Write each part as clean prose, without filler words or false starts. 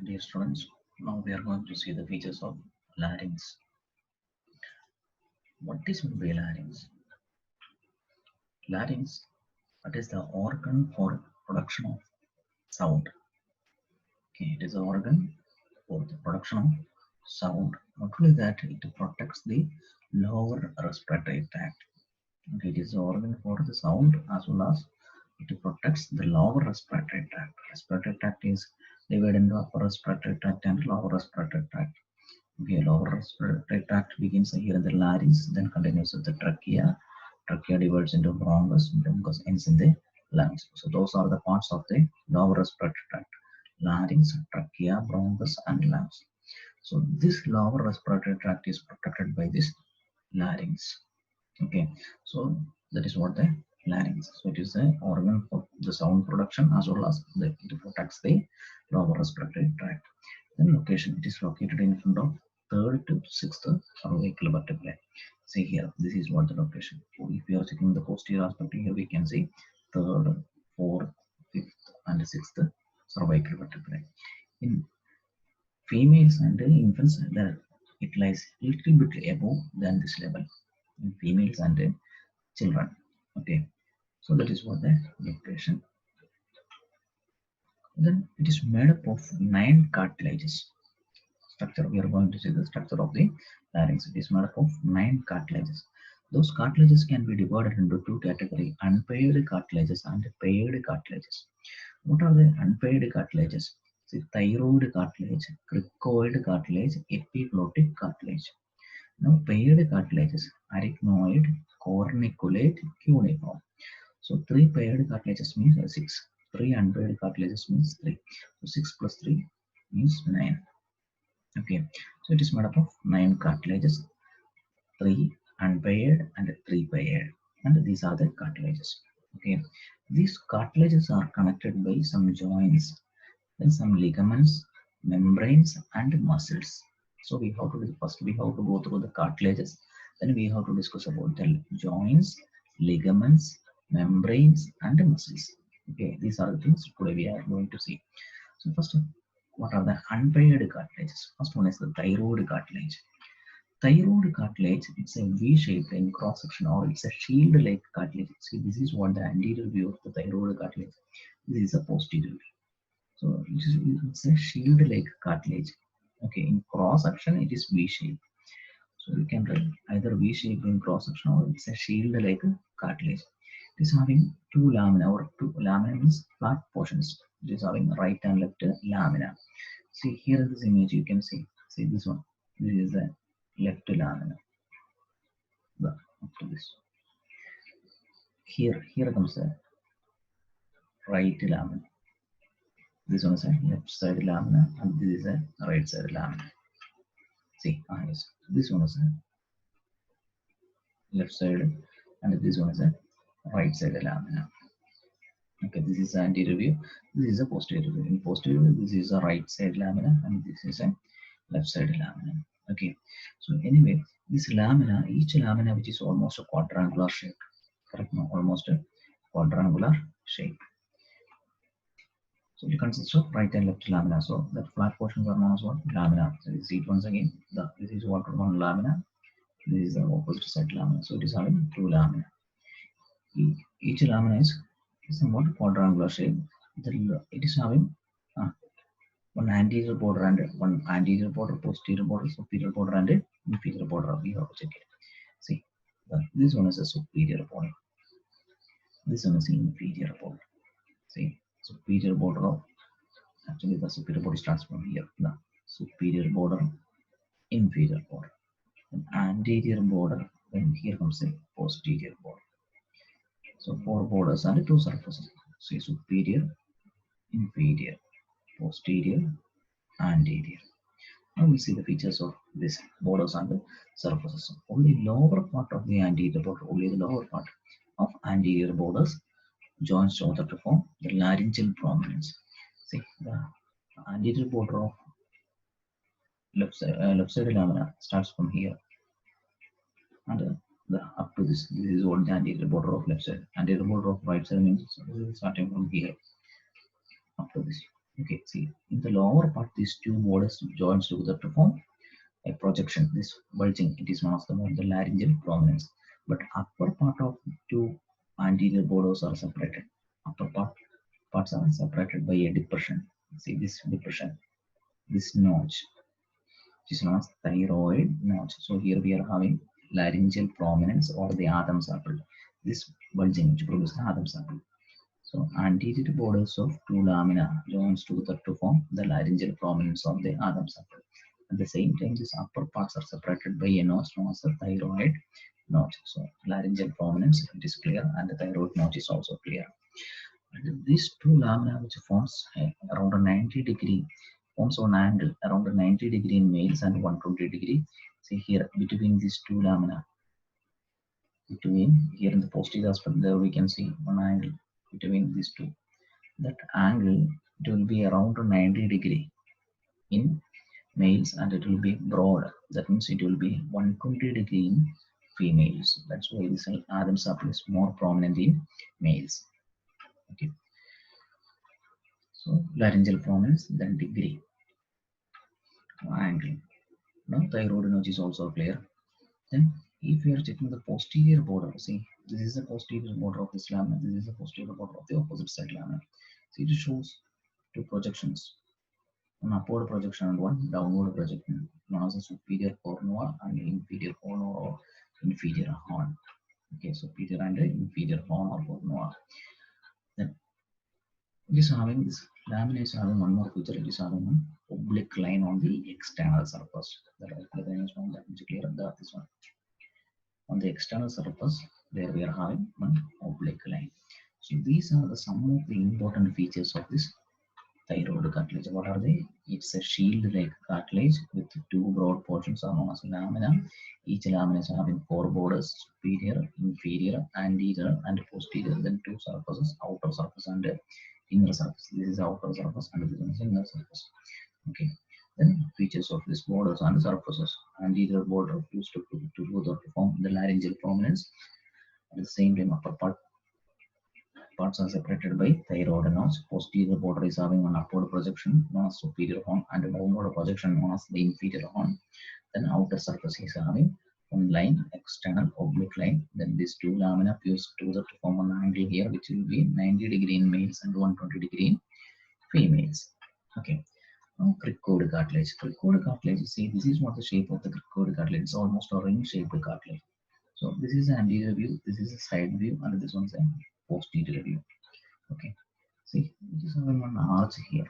Dear students, now we are going to see the features of larynx. What is meant by larynx? Larynx, that is the organ for production of sound. Okay, it is the organ for the production of sound. Not only that, it protects the lower respiratory tract. Okay, it is the organ for the sound as well as it protects the lower respiratory tract. Respiratory tract is divided into upper respiratory tract and lower respiratory tract. Okay, lower respiratory tract begins here in the larynx, then continues with the trachea. Trachea divides into bronchus, bronchus ends in the lungs. So those are the parts of the lower respiratory tract: larynx, trachea, bronchus, and lungs. So this lower respiratory tract is protected by this larynx. Okay, so that is what the larynx. So it is the organ for the sound production as well as it protects the lower respiratory tract. Then location, it is located in front of third to sixth cervical vertebrae. See here, this is what the location. So if we are checking the posterior aspect here, we can see third, fourth, fifth, and sixth cervical vertebrae. In females and infants, it lies a little bit above than this level. In females and children. Okay, so that is what the location. Then it is made up of 9 cartilages. Structure, we are going to see the structure of the larynx. It is made up of 9 cartilages. Those cartilages can be divided into two categories: unpaired cartilages and paired cartilages. What are the unpaired cartilages? See, thyroid cartilage, cricoid cartilage, epiglottic cartilage. Now paired cartilages: arachnoid, corniculate, cuneiform. So 3 paired cartilages means 6. 3 unpaired cartilages means 3. So 6 plus 3 means 9. Okay, so it is made up of 9 cartilages, 3 unpaired and 3 paired, and these are the cartilages. Okay, these cartilages are connected by some joints, then some ligaments, membranes, and muscles. So we have to first we have to go through the cartilages, then we have to discuss about the joints, ligaments, membranes, and muscles. Okay, these are the things today we are going to see. So first, what are the unpaired cartilages? First one is the thyroid cartilage. Thyroid cartilage, it's a V-shaped in cross section, or it's a shield-like cartilage. See, this is what the anterior view of the thyroid cartilage. This is a posterior view. So it's a shield-like cartilage. Okay, in cross section it is V-shaped. So you can write either V-shaped in cross section or it's a shield-like cartilage. It is having two lamina, or two lamina means flat portions. It is having right and left lamina. See here in this image you can see this one. This is the left lamina. Up to this. Here comes the right lamina. This one is a left side lamina and this is a right side lamina. See, yes. This one is a left side and this one is a right side lamina. Okay, this is the anterior view. This is a posterior view. In posterior view, this is a right side lamina and this is a left side lamina. Okay, so anyway, this lamina, each lamina which is almost a quadrangular shape. Correct? No, almost a quadrangular shape. So it consists of right and left lamina. So that flat portions are known as what? Lamina. So you see it once again. This is what one lamina. This is the opposite side lamina. So it is having two lamina. Each lamina is somewhat quadrangular shape. It is having one anterior border and one anterior border, posterior border, superior border, and inferior border. We have to check it. See, this one is a superior border. This one is inferior border. See, superior border of, actually the superior border starts from here. The superior border, inferior border, and anterior border. Then here comes the posterior border. So 4 borders and 2 surfaces. See, superior, inferior, posterior, anterior. Now we see the features of this borders and the surfaces. Only lower part of the anterior border, only the lower part of anterior borders joins together to form the laryngeal prominence. See, the anterior border of left side lamina starts from here and up to this. This is what the anterior border of left side. Anterior border of right side means starting from here up to this. Okay, see, in the lower part, these two borders joins together to form a projection. This bulging, it is known as the laryngeal prominence. But upper part of two anterior borders are separated. Parts are separated by a depression. See this depression, this notch, which is known as thyroid notch. So here we are having laryngeal prominence or the Adam's apple. This bulging which produces the Adam's apple. So anterior borders of two lamina joins together to form the laryngeal prominence of the Adam's apple. At the same time, these upper parts are separated by a notch known as the thyroid notch. So laryngeal prominence, it is clear, and the thyroid notch is also clear. And these two lamina, which forms around a 90-degree, forms an angle around a 90-degree in males and 120-degree. See here between these two lamina, between here in the posterior aspect, there we can see one angle between these two. That angle, it will be around a 90-degree in males and it will be broad. That means it will be 120-degree in females. That's why this Adam's apple is more prominent in males. Okay, so laryngeal prominence, then degree angle. Now thyroid notch is also clear. Then if we are checking the posterior border, see this is the posterior border of this lamina, this is the posterior border of the opposite side lamina. See, it shows two projections, one upward projection and one downward projection, known as a superior cornua and inferior cornua or inferior horn. Okay, superior and inferior horn or cornua. Then it is having this lamina is having one more feature. It is having one oblique line on the external surface. The right line is one that is clear. This one on the external surface, there we are having one oblique line. So these are the some of the important features of this thyroid cartilage. What are they? It's a shield-like cartilage with two broad portions are known as lamina. Each lamina is having four borders: superior, inferior, anterior, and posterior. Then two surfaces: outer surface and inner surface. This is outer surface and this is inner surface. Okay. Then features of these borders and surfaces. Anterior border fused together to form the laryngeal prominence. At the same time, upper parts are separated by thyroid notch. Posterior border is having an upward projection known as superior horn and a downward projection known as the inferior horn. Then outer surface is having one line, external oblique line. Then these two lamina fuse together to form an angle here, which will be 90-degree in males and 120-degree in females. Okay. Now, cricoid cartilage. Cricoid cartilage, you see, this is what the shape of the cricoid cartilage. It's almost a ring-shaped cartilage. So this is an anterior view, this is a side view, and this one's a posterior view. Okay. See, it is having one arch here,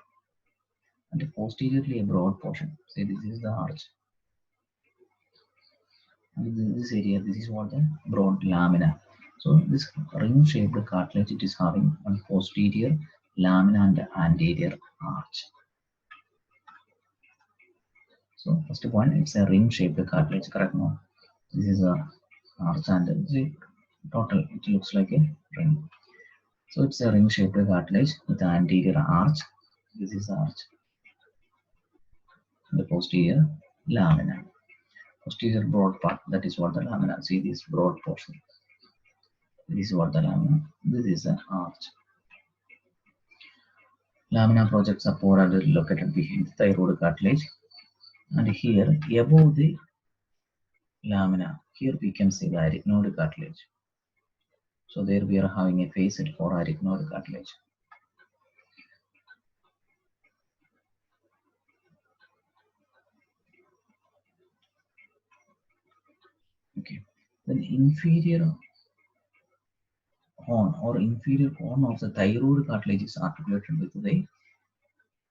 and posteriorly a broad portion. See, this is the arch. And this area, this is what the broad lamina. So this ring-shaped cartilage, it is having one posterior lamina and anterior arch. So first point, it's a ring-shaped cartilage, correct? No, this is a arch and the total, it looks like a ring. So it's a ring-shaped cartilage with an anterior arch. This is the arch. The posterior lamina. Posterior broad part, that is what the lamina. See this broad portion. This is what the lamina. This is the arch. Lamina projects upward and located behind the thyroid cartilage. And here, above the lamina, here we can see the arytenoid cartilage. So there we are having a facet for arytenoid cartilage. Okay. Then inferior horn or inferior horn of the thyroid cartilage is articulated with the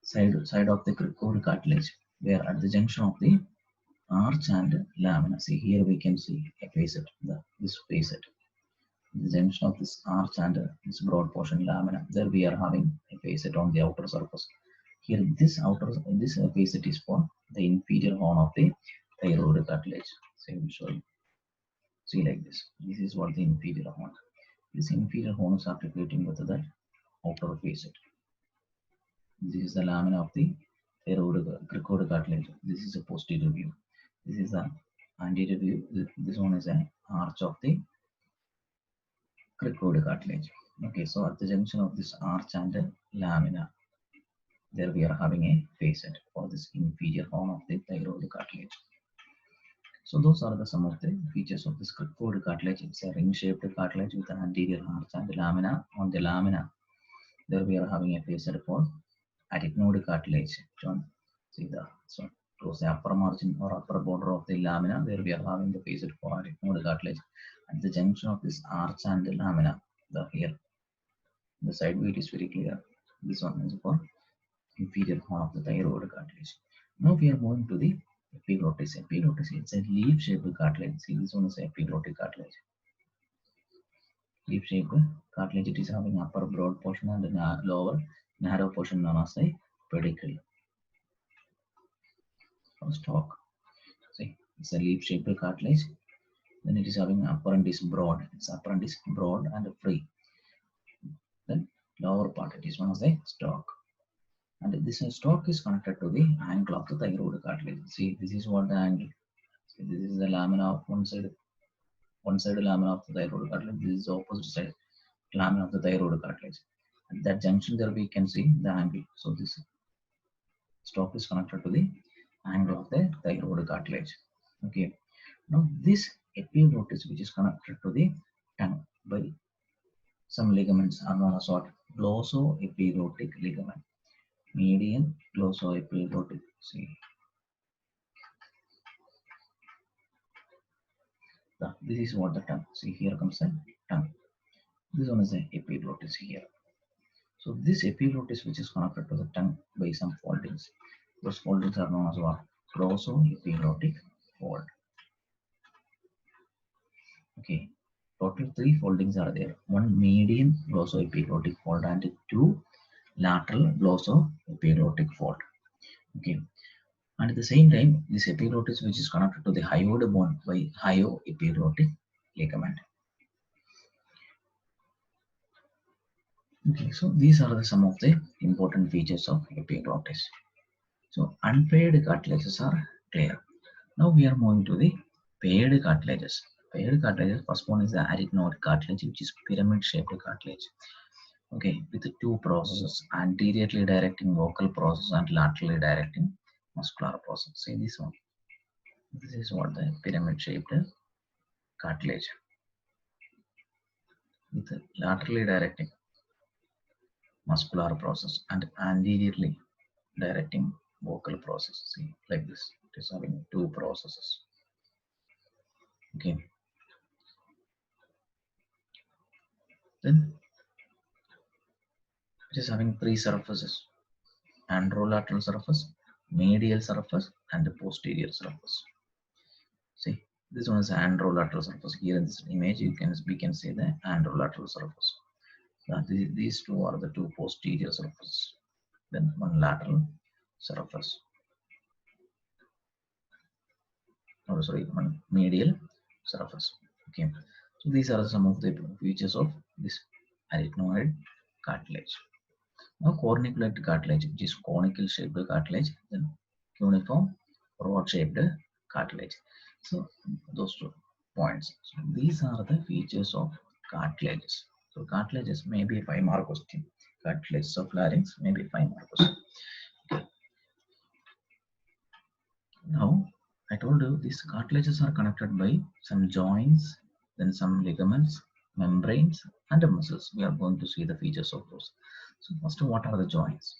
side of the cricoid cartilage, where at the junction of the arch and lamina. See here we can see a facet, this facet, the junction of this arch and this broad portion lamina. There we are having a facet on the outer surface. Here this facet is for the inferior horn of the thyroid cartilage. So we shall see like this. This is what the inferior horn. This inferior horn is articulating with the outer facet. This is the lamina of the cricoid cartilage. This is a posterior view. This is the anterior view. This one is an arch of the cricoid cartilage. Okay, so at the junction of this arch and lamina, There we are having a facet for this inferior horn of the thyroid cartilage. So those are some of the features of this cricoid cartilage. It's a ring-shaped cartilage with an anterior arch and lamina. On the lamina, there we are having a facet for arytenoid cartilage. John, see the so towards the upper margin or upper border of the lamina, there we are having the facet for arytenoid cartilage. At the junction of this arch and the lamina, the side view it is very clear. This one is for inferior horn of the thyroid cartilage. Now we are going to the epiglottis. Epiglottis is a leaf-shaped cartilage. See, this one is epiglottic cartilage. Leaf-shaped cartilage. It is having upper broad portion and lower narrow portion known as the pedicle or stalk. See, it's a leaf-shaped cartilage. Then it is having upper end is broad. Its upper end is broad and free. Then lower part it is known as the stalk. And this stalk is connected to the angle of the thyroid cartilage. See, this is what the angle. See, this is the lamina of one side lamina of the thyroid cartilage. This is the opposite side lamina of the thyroid cartilage. At that junction there we can see the angle. So this stalk is connected to the angle of the thyroid cartilage. Okay. Now this epiglottis which is connected to the tongue by some ligaments are known as what? Glossoepiglottic ligament. Median glossoepiglottic. See, this is what the tongue. See, here comes the tongue. This one is the epiglottis here. So this epiglottis which is connected to the tongue by some foldings. Those foldings are known as what? Glossoepiglottic fold. Okay. Total 3 foldings are there. One median glossoepiglottic fold and 2 lateral glossoepiglottic fold. Okay. And at the same time, this epiglottis which is connected to the hyoid bone by hyoepiglottic ligament. Okay, so these are some of the important features of epiglottis. So unpaired cartilages are clear. Now we are moving to the paired cartilages. Paired cartilages, first one is the arytenoid cartilage, which is pyramid-shaped cartilage. Okay, with the 2 processes, anteriorly directing vocal process and laterally directing muscular process. See this one. This is what the pyramid-shaped cartilage with laterally directing muscular process and anteriorly directing vocal process. See, like this. It is having 2 processes. Okay. Then it is having 3 surfaces: anterolateral surface, medial surface, and the posterior surface. See, this one is anterolateral surface. Here in this image, we can see the anterolateral surface. These 2 are the 2 posterior surfaces. Then one lateral surface. Oh, sorry, one medial surface. Okay. So these are some of the features of this arytenoid cartilage. Now corniculate cartilage, which is conical shaped cartilage, then cuneiform rod shaped cartilage. So those 2 points. So these are the features of cartilages. So cartilages may be a 5-mark question. Cartilages of larynx may be a 5-mark question. Okay. Now I told you these cartilages are connected by some joints, then some ligaments, membranes, and the muscles. We are going to see the features of those. So first, what are the joints?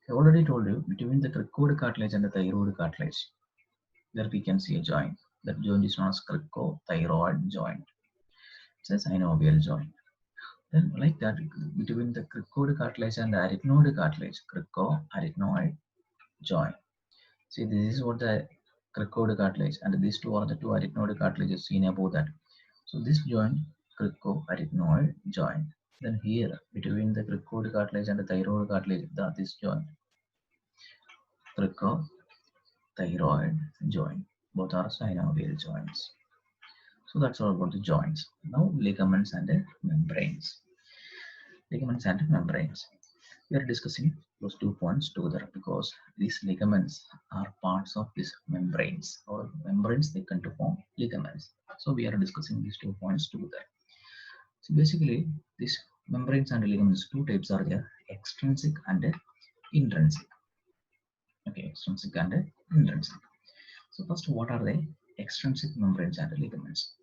I already told you between the cricoid cartilage and the thyroid cartilage, there we can see a joint. That joint is known as cricothyroid joint. It's a synovial joint. Then like that, between the cricoid cartilage and the arytenoid cartilage, cricoarytenoid joint. See, this is what the cricoid cartilage, and these 2 are the 2 arytenoid cartilages seen above that. So this joint, cricoarytenoid joint. Then here, between the cricoid cartilage and the thyroid cartilage, this joint, cricothyroid joint. Both are synovial joints. So that's all about the joints. Now ligaments and membranes. Ligaments and membranes. We are discussing those 2 points together because these ligaments are parts of these membranes, or membranes they can to form ligaments. So we are discussing these 2 points together. So basically, these membranes and ligaments, 2 types are there: extrinsic and intrinsic. Okay, extrinsic and intrinsic. So first, what are the extrinsic membranes and ligaments?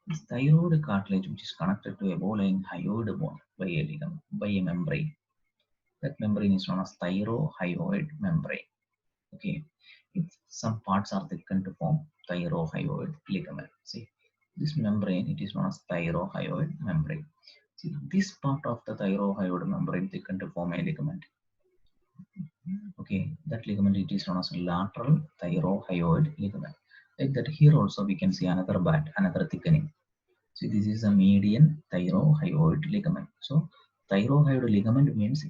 This thyroid cartilage, which is connected to a bowline hyoid bone by a ligament, by a membrane. That membrane is known as thyrohyoid membrane. Okay, if some parts are thickened to form thyrohyoid ligament. See, this membrane, it is known as thyrohyoid membrane. See, this part of the thyrohyoid membrane thickened to form a ligament. Okay, that ligament, it is known as lateral thyrohyoid ligament. Like that, here also we can see another band, another thickening. See, this is a median thyrohyoid ligament. So, thyrohyoid ligament means,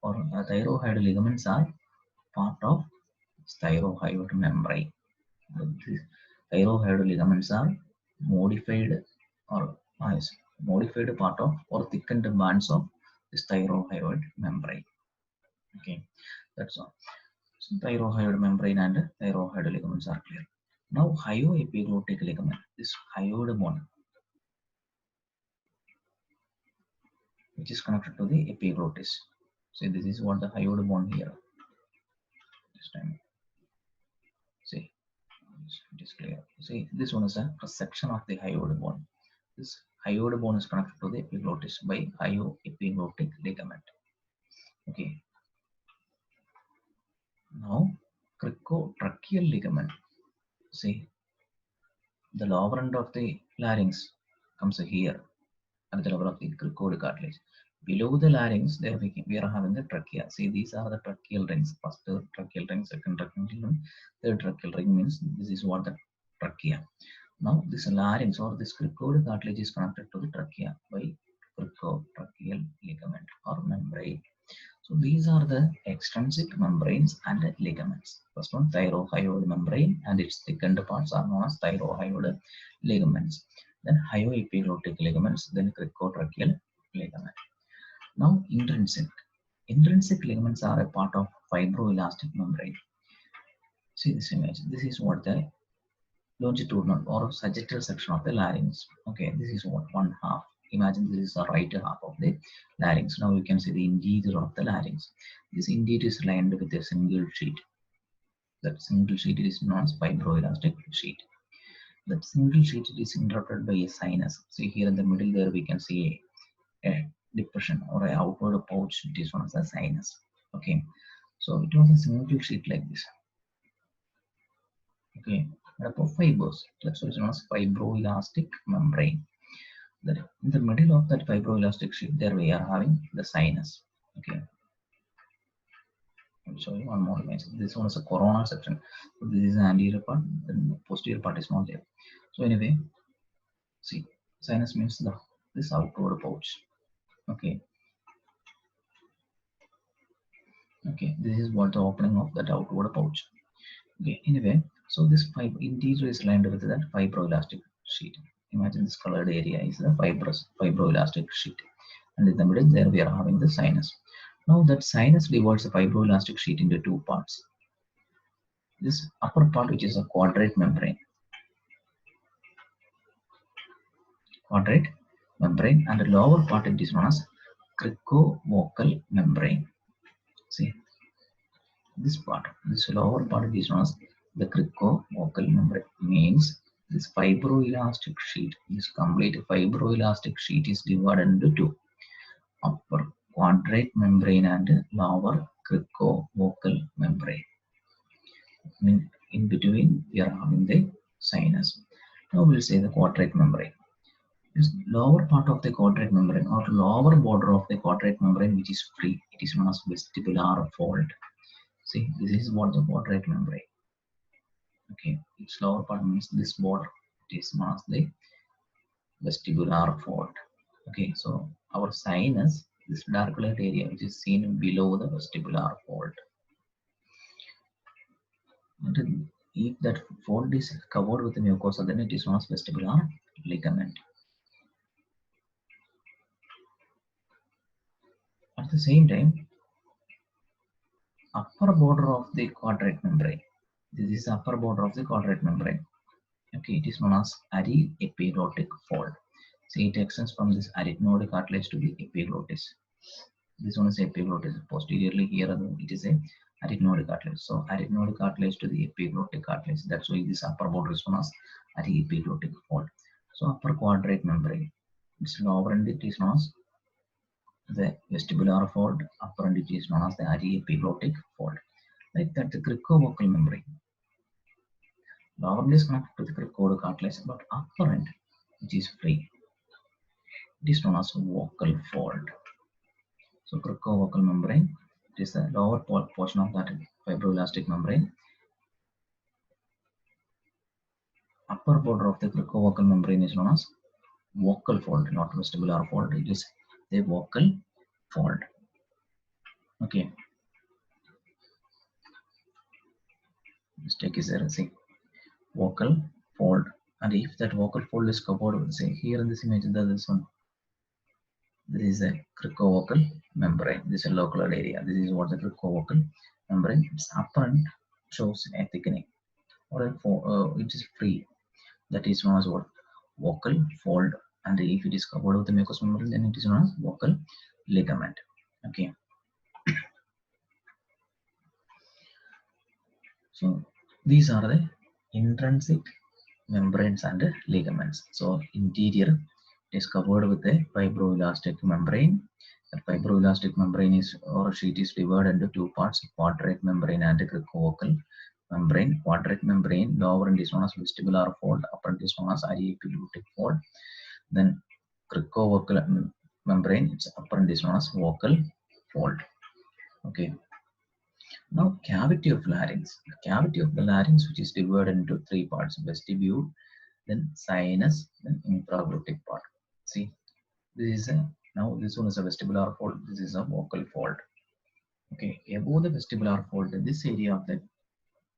or thyrohyoid ligaments are part of thyrohyoid membrane. These thyrohyoid ligaments are modified or modified part of or thickened bands of this thyrohyoid membrane. Okay, that's all. So thyrohyoid membrane and thyrohyoid ligaments are clear. Now hyoepiglottic ligament, this hyoid bone, which is connected to the epiglottis. See, this is what the hyoid bone here. This time, see, it is clear. See, this one is a section of the hyoid bone. This hyoid bone is connected to the epiglottis by hyoepiglottic ligament. Okay. Now, cricotracheal ligament. See, the lower end of the larynx comes here at the level of the cricoid cartilage. Below the larynx, there we are having the trachea. See, these are the tracheal rings. First tracheal ring, second tracheal ring, third tracheal ring means this is what the trachea. Now, this larynx or this cricoid cartilage is connected to the trachea by cricotracheal ligament or membrane. So these are the extrinsic membranes and ligaments. First one, thyrohyoid membrane and its thickened parts are known as thyrohyoid ligaments. Then hyoepiglottic ligaments, then cricotracheal ligament. Now intrinsic. Intrinsic ligaments are a part of fibroelastic membrane. See this image. This is what the longitudinal or sagittal section of the larynx. Okay, this is what one half. Imagine this is the right half of the larynx. Now you can see the interior of the larynx. This interior is lined with a single sheet. That single sheet is known as fibroelastic sheet. That single sheet is interrupted by a sinus. See here in the middle there we can see a depression or a outward pouch. It is known as a sinus. Okay, so it was a single sheet like this. Okay, fibers. That's what is known as fibroelastic membrane. That in the middle of that fibroelastic sheet, there we are having the sinus. Okay, I'll show you one more image. This one is a coronal section. So this is the anterior part, the posterior part is not there. So anyway, see, sinus means the this outward pouch. Okay, okay, this is what the opening of that outward pouch. Okay, anyway, so this interior is lined with that fibroelastic sheet. Imagine this colored area is the fibroelastic sheet, and in the middle there we are having the sinus. Now that sinus divides the fibroelastic sheet into two parts. This upper part, which is a quadrate membrane, and the lower part it is known as cricovocal membrane. See this part, this lower part is known as the cricovocal membrane. Means this fibroelastic sheet, this complete fibroelastic sheet is divided into two: upper quadrate membrane and lower cricovocal membrane. In between, we are having the sinus. Now we'll say the quadrate membrane. This lower part of the quadrate membrane or lower border of the quadrate membrane, which is free, it is known as vestibular fold. See, this is what the quadrate membrane. Okay, its lower part means this border. It is known as the vestibular fold. Okay, so our sinus, this dark colored area, which is seen below the vestibular fold. And if that fold is covered with the mucosa, then it is known as vestibular ligament. At the same time, upper border of the quadrate membrane. This is the upper border of the quadrate membrane. Okay, it is known as aryepiglottic fold. See, it extends from this arytenoid cartilage to the epiglottis. This one is epiglottis. Posteriorly here it is a arytenoid cartilage. So arytenoid cartilage to the epiglottic cartilage. That's why this upper border is known as epiglottic fold. So upper quadrate membrane. Its lower end it is known as the vestibular fold. Upper end it is known as the epiglottic fold. Like that, the cricovocal membrane. Lower end is connected to the cricoid cartilage, but upper end, which is free, it is known as vocal fold. So cricovocal membrane, it is the lower portion of that fibroelastic membrane. Upper border of the cricovocal membrane is known as vocal fold, not vestibular fold. It is the vocal fold. Okay. Mistake is there. See, vocal fold. And if that vocal fold is covered, say here in this image, there is one. This is a cricovocal membrane. This is a local area. This is what the cricovocal membrane. Its upper end shows a thickening, or it is free. That is known as what? Vocal fold. And if it is covered with the mucous membrane, then it is known as vocal ligament. Okay. So these are the intrinsic membranes and ligaments. So interior is covered with a fibroelastic membrane. The fibroelastic membrane is or sheet is divided into two parts: quadrate membrane and cricovocal membrane. Quadrate membrane, lower end is known as vestibular fold, upper end is known as epiglottic fold. Then cricovocal membrane, its upper end is known as vocal fold. Okay. Now cavity of larynx. The cavity of the larynx, which is divided into three parts: vestibule, then sinus, then infraglottic part. See, this is a now this one is a vestibular fold. This is a vocal fold. Okay, above the vestibular fold, this area of the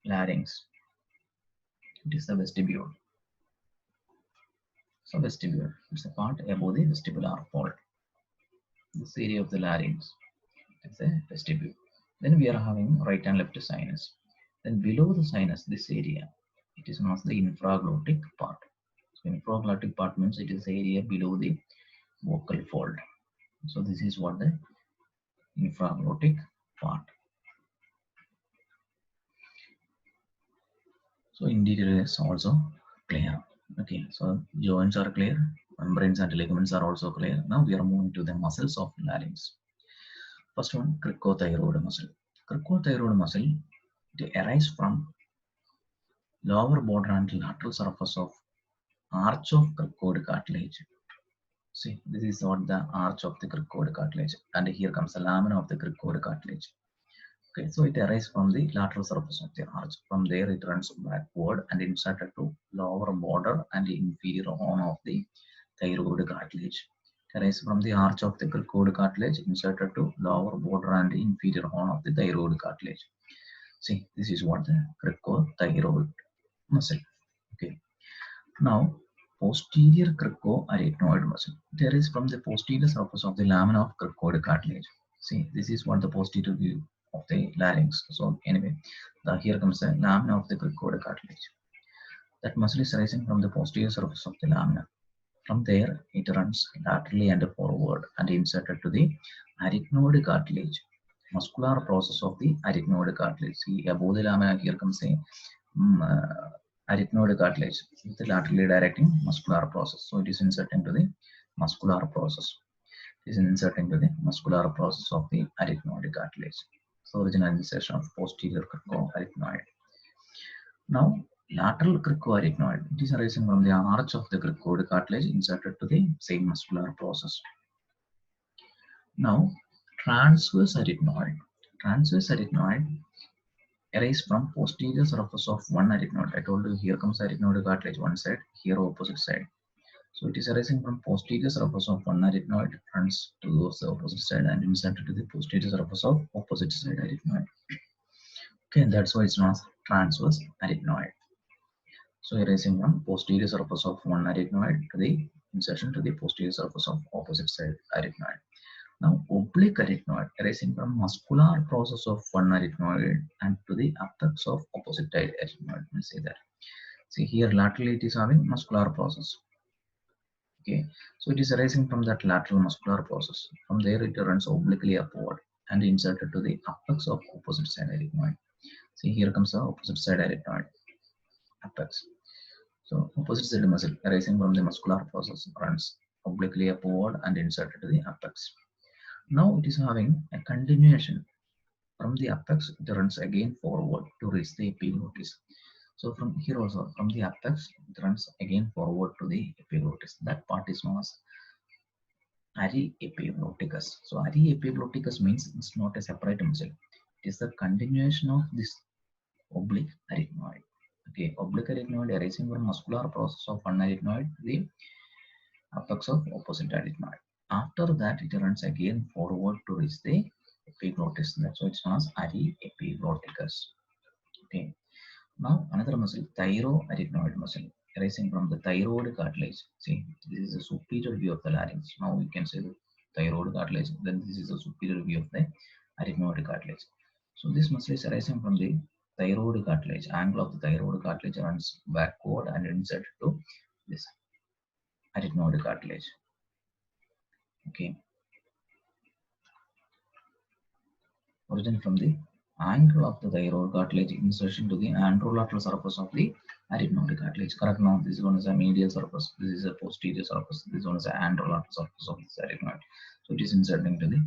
larynx, it is the vestibule. So vestibule, it's the part above the vestibular fold. This area of the larynx, it's a vestibule. Then we are having right and left sinus. Then below the sinus, this area, it is known as the infraglottic part. So infraglottic part means it is the area below the vocal fold. So this is what the infraglottic part. So interior is also clear. Okay, so joints are clear, membranes and ligaments are also clear. Now we are moving to the muscles of larynx. First one, cricothyroid muscle. Cricothyroid muscle, it arises from lower border and lateral surface of arch of cricoid cartilage. See, this is what the arch of the cricoid cartilage, and here comes the lamina of the cricoid cartilage. Okay, so it arises from the lateral surface of the arch. From there, it runs backward and inserted to lower border and inferior horn of the thyroid cartilage. It arises from the arch of the cricoid cartilage, inserted to lower border and inferior horn of the thyroid cartilage. See, this is what the cricothyroid muscle. Okay. Now, posterior cricoarytenoid muscle. It arises from the posterior surface of the lamina of cricoid cartilage. See, this is what the posterior view of the larynx. So anyway, here comes the lamina of the cricoid cartilage. That muscle is rising from the posterior surface of the lamina. From there, it runs laterally and forward and inserted to the arytenoid cartilage. Muscular process of the arytenoid cartilage. See, above the lamina, here comes a arytenoid cartilage with the laterally directing muscular process. So it is inserted into the muscular process. It is inserted into the muscular process of the arytenoid cartilage. So original insertion of posterior cricoarytenoid. Now lateral cricoarytenoid, it is arising from the arch of the cricoid cartilage inserted to the same muscular process. Now transverse arytenoid. Transverse arytenoid arise from posterior surface of one arytenoid. I told you here comes arytenoid cartilage one side, here opposite side. So it is arising from posterior surface of one arytenoid, runs towards the opposite side and inserted to the posterior surface of opposite side arytenoid. Okay, that's why it's known as transverse arytenoid. So arising from posterior surface of one arytenoid to the insertion to the posterior surface of opposite side arytenoid. Now oblique arytenoid arising from muscular process of one arytenoid and to the apex of opposite side arytenoid. Let me say that. See here laterally it is having muscular process. Okay, so it is arising from that lateral muscular process. From there, it runs obliquely upward and inserted to the apex of opposite side arytenoid. See, here comes the opposite side arytenoid, apex. So, opposite side muscle arising from the muscular process runs obliquely upward and inserted to the apex. Now, it is having a continuation from the apex. It runs again forward to reach the epiglottis. So, from here also, from the apex, it runs again forward to the epiglottis. That part is known as ariepiglotticus. So ariepiglotticus means it's not a separate muscle. It is the continuation of this oblique arytenoid. Okay, oblique arytenoid arising from muscular process of one arytenoid, the apex of opposite arytenoid. After that, it runs again forward to reach the epiglottis. That's why it's known as ariepiglotticus. Okay. Now another muscle, thyroarytenoid muscle, arising from the thyroid cartilage. See, this is a superior view of the larynx. Now we can say the thyroid cartilage. Then this is a superior view of the arytenoid cartilage. So this muscle is arising from the thyroid cartilage. Angle of the thyroid cartilage runs backward and inserted to this arytenoid cartilage. Okay, origin from the angle of the thyroid cartilage insertion to the anterolateral surface of the arytenoid cartilage. Correct now, this one is a medial surface, this is a posterior surface, this one is the anterolateral surface of this arytenoid. So it is inserting to the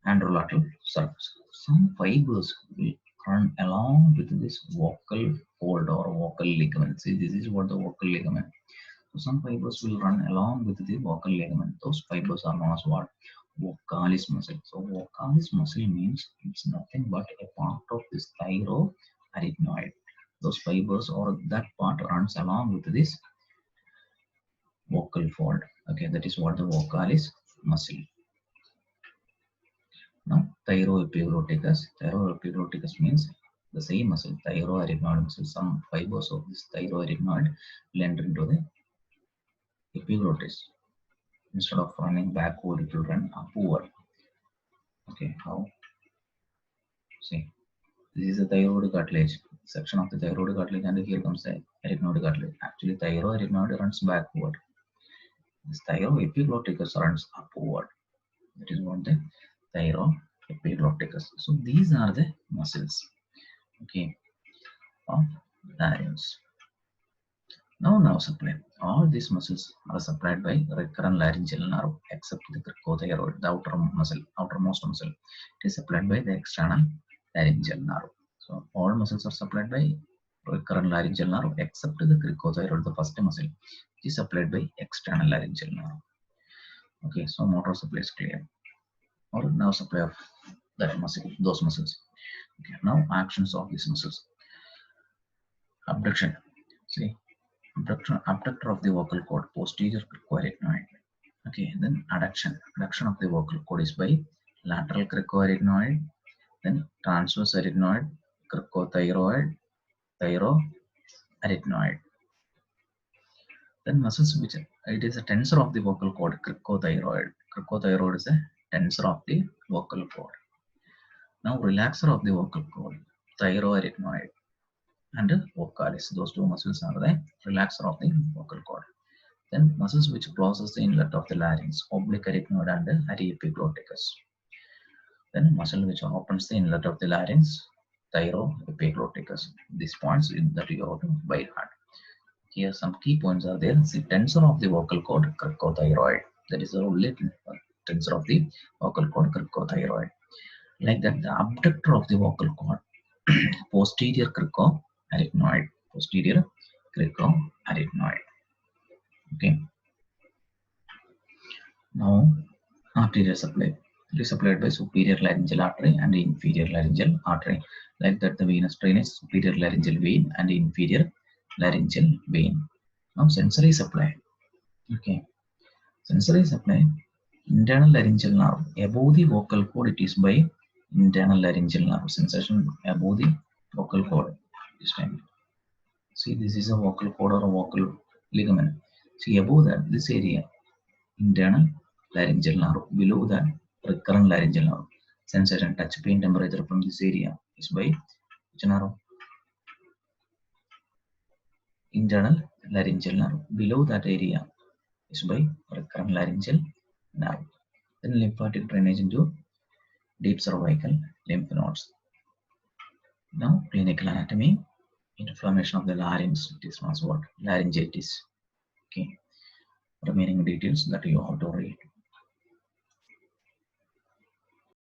anterolateral surface. Some fibers will run along with this vocal fold or vocal ligament. See, this is what the vocal ligament. So some fibers will run along with the vocal ligament. Those fibers are known as what? Vocalis muscle. So vocalis muscle means it's nothing but a part of this thyroarytenoid. Those fibers or that part runs along with this vocal fold. Okay, that is what the vocalis muscle. Now thyroepiglotticus. Thyroepiglotticus means the same muscle, thyroarytenoid muscle. Some fibers of this thyroarytenoid will enter into the epiglottis. Instead of running backward, it will run upward. Okay, how? See, this is the thyroid cartilage, section of the thyroid cartilage, and here comes the arytenoid cartilage. Actually, thyroarytenoid runs backward. This thyroepiglotticus runs upward. That is what the thyroepiglotticus. So these are the muscles, okay, of larynx. Now nerve supply. All these muscles are supplied by recurrent laryngeal nerve except the cricothyroid, the outer muscle, outermost muscle. It is supplied by the external laryngeal nerve. So all muscles are supplied by recurrent laryngeal nerve except the cricothyroid, the first muscle. It is supplied by external laryngeal nerve. Okay, so motor supply is clear. Or nerve supply of that muscle, those muscles. Okay, now actions of these muscles. Abduction. See, abductor of the vocal cord, posterior cricoarytenoid. Okay, then adduction. Adduction of the vocal cord is by lateral cricoarytenoid, then transverse arytenoid, cricothyroid, thyroarytenoid. Then muscles which it is a tensor of the vocal cord, cricothyroid. Cricothyroid is a tensor of the vocal cord. Now relaxer of the vocal cord, thyroarytenoid and vocalis. Those two muscles are the relaxer of the vocal cord. Then muscles which closes the inlet of the larynx, oblique arytenoid and ariepiglotticus. Then muscle which opens the inlet of the larynx, thyroepiglotticus. These points that you have to by heart. Here some key points are there. The tensor of the vocal cord, cricothyroid. That is the only tensor of the vocal cord, cricothyroid. Like that, the abductor of the vocal cord, posterior cricoarytenoid. Posterior cricoarytenoid. Okay. Now, arterial supply. It is supplied by superior laryngeal artery and inferior laryngeal artery. Like that, the venous drainage, superior laryngeal vein and inferior laryngeal vein. Now, sensory supply. Okay. Sensory supply, internal laryngeal nerve. Above the vocal cord, it is by internal laryngeal nerve. Sensation above the vocal cord. This time. See, this is a vocal cord or a vocal ligament. See, above that, this area, internal laryngeal nerve. Below that, recurrent laryngeal nerve. Sensation, touch, pain, temperature from this area is by which nerve? Internal laryngeal nerve. Below that area, is by recurrent laryngeal nerve. Then lymphatic drainage into deep cervical lymph nodes. Now clinical anatomy. Inflammation of the larynx, it is known as what? Laryngitis. Okay. Remaining details that you have to read.